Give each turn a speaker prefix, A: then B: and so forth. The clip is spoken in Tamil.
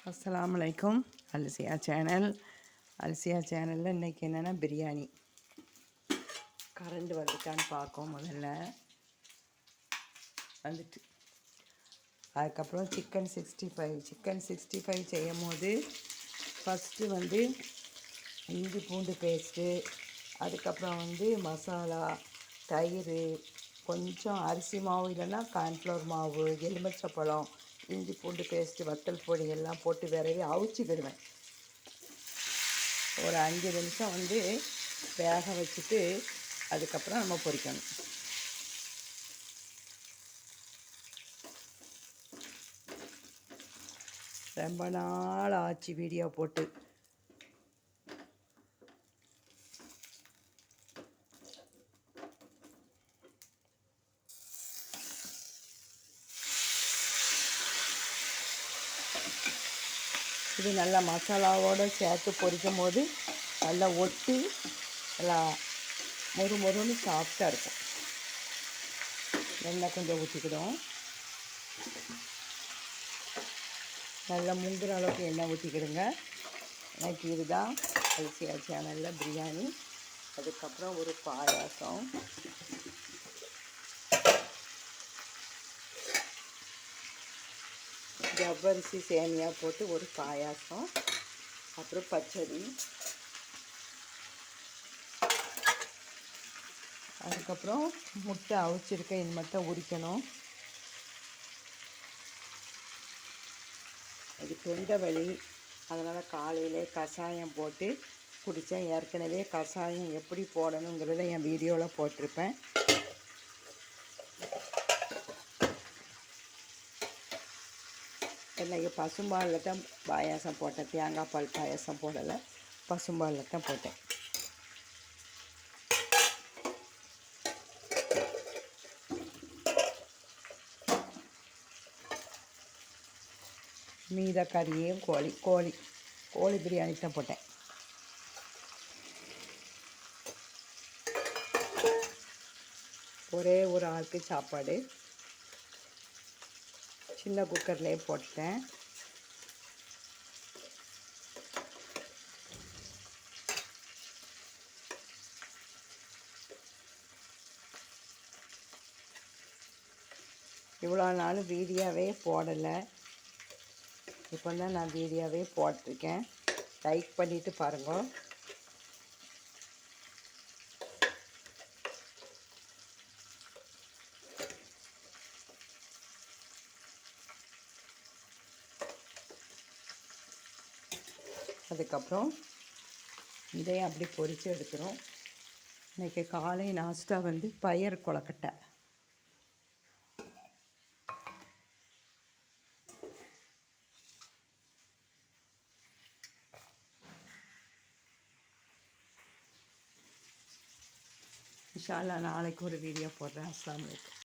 A: அஸ்ஸலாமு அலைக்கும். அல்சியா சேனலில் இன்றைக்கி என்னென்னா பிரியாணி. கரண்ட் வந்துட்டான்னு பார்க்கும். முதல்ல வந்துட்டு அதுக்கப்புறம் சிக்கன் 65 செய்யும் போது ஃபஸ்ட்டு இஞ்சி பூண்டு பேஸ்ட்டு, அதுக்கப்புறம் மசாலா, தயிர், கொஞ்சம் அரிசி மாவு இல்லைன்னா கார்ன்ஃப்ளவர் மாவு, எலுமிச்சப்பழம், இஞ்சி பூண்டு பேஸ்ட்டு, வத்தல் பொடி எல்லாம் போட்டு விரவி அவிச்சிக்கிடுவேன். ஒரு 5 நிமிஷம் வேக வச்சுட்டு அதுக்கப்புறம் நம்ம பொரிக்கணும். ரொம்ப நாள் ஆச்சு வீடியோ போட்டு. இது நல்லா மசாலாவோடு சேர்த்து பொரிக்கும் போது நல்லா ஒட்டி நல்லா மொறுன்னு சாஃப்டாக இருக்கும். எண்ணெய் கொஞ்சம் ஊற்றிக்கிடும். நல்லா முங்குற அளவுக்கு எண்ணெய் ஊற்றிக்கிடுங்க. எனக்கு இதுதான் அல்சியா சேனலில் பிரியாணி. அதுக்கப்புறம் ஒரு பாயாசம், ஜவ்வரிசி சேமியா போட்டு ஒரு பாயாசம், அப்புறம் பச்சடி, அதுக்கப்புறம் முட்டை அவிச்சிருக்கேன். இது மட்டும் உரிக்கணும். இது தொண்டை வலி, அதனால் காலையிலே கஷாயம் போட்டு குடித்தேன். ஏற்கனவே கஷாயம் எப்படி போடணுங்கிறத என் வீடியோவில் போட்டிருப்பேன். இன்றைக்கி பசும்பாலில் தான் பாயாசம் போட்டேன். தேங்காய் பால் பாயாசம் போடலை, பசும்பாலில் தான் போட்டேன். மீத கறியும் கோழி பிரியாணி தான் போட்டேன். ஒரே ஒரு ஆளுக்கு சாப்பாடு சின்ன குக்கர்லேயே போட்டேன். இவ்வளோ நாள் வீடியோவே போடலை. இப்போ தான் நான் வீடியோவே போட்டிருக்கேன். லைக் பண்ணிவிட்டு பாருங்கள். அதுக்கப்புறம் இதையும் அப்படி பொரித்து எடுத்துரும். இன்றைக்கி காலை நாஸ்டா பயறு கொழுக்கட்டை. இன்ஷா அல்லாஹ் நாளைக்கு ஒரு வீடியோ போடுறேன். அஸ்ஸலாமு அலைக்கும்.